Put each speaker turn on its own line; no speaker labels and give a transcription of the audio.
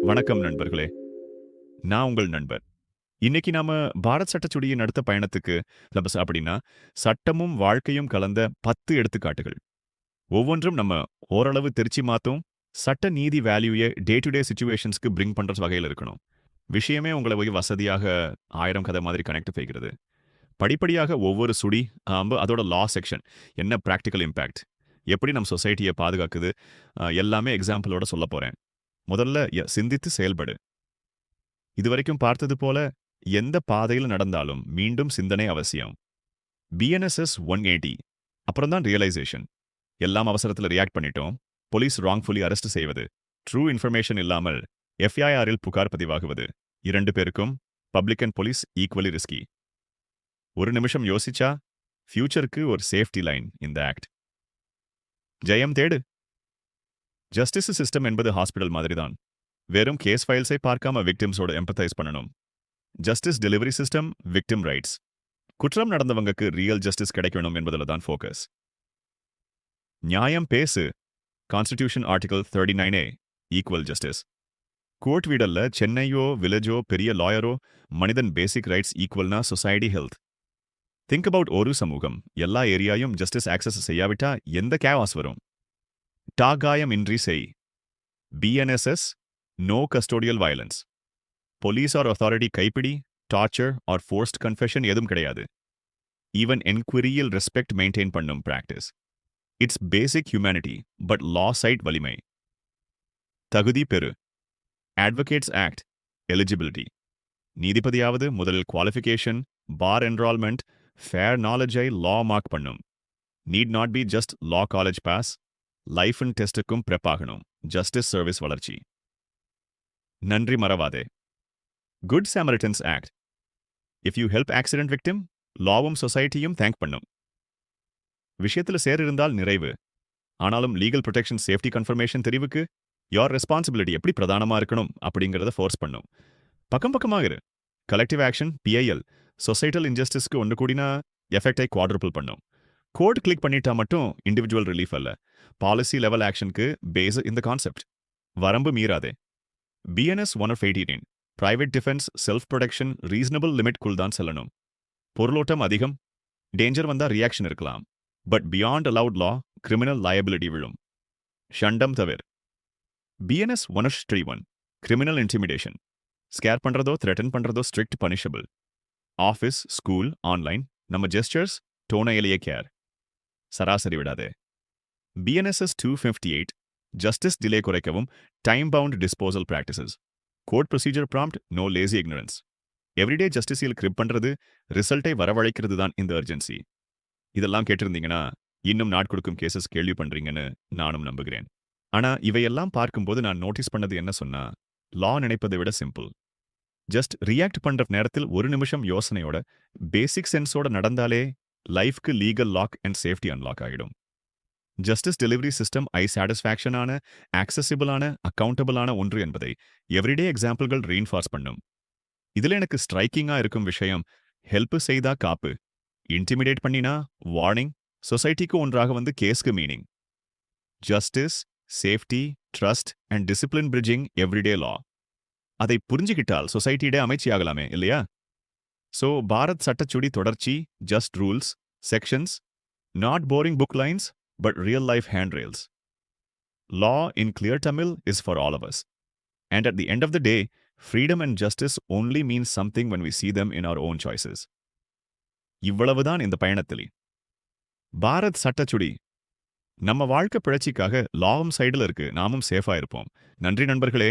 வணக்கம் நண்பர்களே. நான் உங்கள் நண்பர். இன்னைக்கு நாம பாரத் சட்டச்சுடியின் அடுத்த பயணத்துக்கு அப்படின்னா, சட்டமும் வாழ்க்கையும் கலந்த 10 எடுத்துக்காட்டுகள். ஒவ்வொன்றும் நம்ம ஓரளவு திருச்சி மாத்தும், சட்ட நீதி வேல்யூய டே டு டே சிச்சுவேஷன்ஸ்க்கு பிரிங் பண்ற வகையில இருக்கணும். விஷயமே உங்கள போய் வசதியாக 1000 கதை மாதிரி கனெக்ட் செய்கிறது. படிப்படியாக ஒவ்வொரு சுடி, அதோட லா செக்ஷன், என்ன பிராக்டிகல் இம்பாக்ட், எப்படி நம் சொசைட்டிய பாதுகாக்குது, எல்லாமே எக்ஸாம்பிளோட சொல்லப் போறேன். முதல்ல சிந்தித்து செயல்படு. இதுவரைக்கும் பார்த்தது போல எந்த பாதையில் நடந்தாலும் மீண்டும் சிந்தனை அவசியம். பிஎன்எஸ்எஸ் 180 அப்புறம் தான் ரியலைசேஷன். எல்லாம் அவசரத்தில் ரியாக்ட் பண்ணிட்டோம். போலீஸ் ராங்ஃபுல்லி அரெஸ்ட் செய்வது, ட்ரூ இன்ஃபர்மேஷன் இல்லாமல் எஃப்ஐஆரில் புகார் பதிவாகுவது, 2 பேருக்கும் public and police equally risky. ஒரு நிமிஷம் யோசிச்சா ஃபியூச்சருக்கு ஒரு சேஃப்டி லைன் இந்த ஆக்ட். ஜெயம் தேடு. ஜஸ்டிஸ் சிஸ்டம் என்பது ஹாஸ்பிடல் மாதிரி தான். வெறும் கேஸ் ஃபைல்ஸை பார்க்காம விக்டிம்ஸோட எம்பத்தைஸ் பண்ணணும். Justice delivery system, victim rights. குற்றம் நடந்தவங்களுக்கு ரியல் ஜஸ்டிஸ் கிடைக்கணும் என்பதில் தான் ஃபோக்கஸ். நியாயம் பேசு. Constitution article 39A, equal justice. Court வீடல்ல சென்னையோ வில்லேஜோ பெரிய லாயரோ, மனிதன் பேசிக் ரைட்ஸ் ஈக்குவல்னா சொசைட்டி ஹெல்த். திங்க் அபவுட் ஒரு சமூகம் எல்லா ஏரியாயும் ஜஸ்டிஸ் ஆக்சஸ் செய்யாவிட்டா எந்த கேவாஸ் வரும்? டாகாயம் இன்றி செய். BNSS, no custodial violence. Police or authority கைப்பிடி, டார்ச்சர் ஆர் ஃபோர்ஸ்ட் கன்ஃபெஷன் எதுவும் கிடையாது. ஈவன் என்குவரியில் ரெஸ்பெக்ட் மெயின்டைன் பண்ணும் practice. It's basic humanity, but law side வலிமை. தகுதி பெறு. Advocates act, eligibility. நீதிபதியாவது முதலில் குவாலிஃபிகேஷன், பார் என்ரால்மெண்ட், ஃபேர் நாலேஜை லா மார்க் பண்ணும். Need not be just law college pass, life and டெஸ்ட்டுக்கும் ப்ரெப் ஆகணும். ஜஸ்டிஸ் சர்வீஸ் வளர்ச்சி. நன்றி மறவாதே. Good samaritans act. If you help accident victim, லாவும் சொசைட்டியும் தேங்க் பண்ணும். விஷயத்தில் சேர் இருந்தால் நிறைவு. ஆனாலும் லீகல் ப்ரொடெக்ஷன், சேஃப்டி கன்ஃபர்மேஷன் தெரிவுக்கு யோர் ரெஸ்பான்சிபிலிட்டி எப்படி பிரதானமா இருக்கணும் அப்படிங்கிறத ஃபோர்ஸ் பண்ணும். பக்கம் பக்கமாக இரு. கலெக்டிவ் ஆக்ஷன், பிஐஎல், சொசைட்டல் இன்ஜஸ்டிஸ்க்கு ஒன்று கூடினா எஃபெக்டை குவாட்ரிபிள் பண்ணும். கோட் கிளிக் பண்ணிட்டா மட்டும் இண்டிவிஜுவல் ரிலீஃப் அல்ல, பாலிசி லெவல் ஆக்ஷனுக்கு பேஸ் இந்த கான்செப்ட். வரம்பு மீறாதே. BNS 118, private defence, self protection reasonable லிமிட்குள் தான் செல்லணும். பொருளோட்டம் அதிகம், டேஞ்சர் வந்தா ரியாக்ஷன் இருக்கலாம். But beyond allowed law, criminal liability விழும். ஷண்டம் தவிர. BNS 131, criminal intimidation. ஸ்கேர் பண்றதோ த்ரெட்டன் பண்றதோ strict punishable. Office, school, online, நம்ம ஜெஸ்டர்ஸ், டோனையிலேயே கேர். சராசரி விடாதே. பிஎன்எஸ்எஸ் 258, ஜஸ்டிஸ் டிலே குறைக்கவும், time bound disposal practices. Court procedure prompt, no lazy ignorance. Everyday ஜஸ்டிஸில் grip பண்றது, ரிசல்ட்டை வரவழைக்கிறது தான் இந்த அர்ஜென்சி. இதெல்லாம் கேட்டிருந்தீங்கன்னா இன்னும் நாட் கொடுக்கும் கேசஸ் கேள்வி பண்றீங்கன்னு நானும் நம்புகிறேன். ஆனா இவையெல்லாம் பார்க்கும்போது நான் நோட்டீஸ் பண்ணது என்ன சொன்னா, லா நினைப்பதை விட சிம்பிள். ஜஸ்ட் ரியாக்ட் பண்ற நேரத்தில் ஒரு நிமிஷம் யோசனையோட, பேசிக் சென்ஸோட நடந்தாலே லைஃப்க்கு legal lock and safety unlock ஆகிடும். ஜஸ்டிஸ் டெலிவரி சிஸ்டம் சாட்டிஸ்ஃபேக்ஷனான, ஆக்சசிபிளான, அக்கௌண்டபிளான ஒன்று என்பதை எவ்ரிடே எக்ஸாம்பிள்கள் ரீன்ஃபார்ஸ் பண்ணும். இதுல எனக்கு ஸ்ட்ரைக்கிங்கா இருக்கும் விஷயம், ஹெல்ப் செய்தா காப்பு, இன்டிமிடேட் பண்ணினா வார்னிங், சொசைட்டிக்கு ஒன்றாக வந்து கேஸ்க்கு meaning. Justice, safety, trust and discipline bridging everyday law. அதை புரிஞ்சுக்கிட்டால் சொசைட்டியிட அமைச்சியாகலாமே இல்லையா? ஸோ பாரத் சட்டச்சுடி தொடர்ச்சி, just rules, sections, not boring book lines, but real-life handrails. Law in clear Tamil is for all of us. And at the end of the day, freedom and justice only means something when we see them in our own choices. இவ்வளவுதான் இந்த பயணத்திலே. பாரத் சட்டச்சுடி. நம்ம வாழ்க்கை பிழைச்சிக்காக லாவும் சைடில் இருக்கு, நாமும் சேஃபா இருப்போம். நன்றி நண்பர்களே.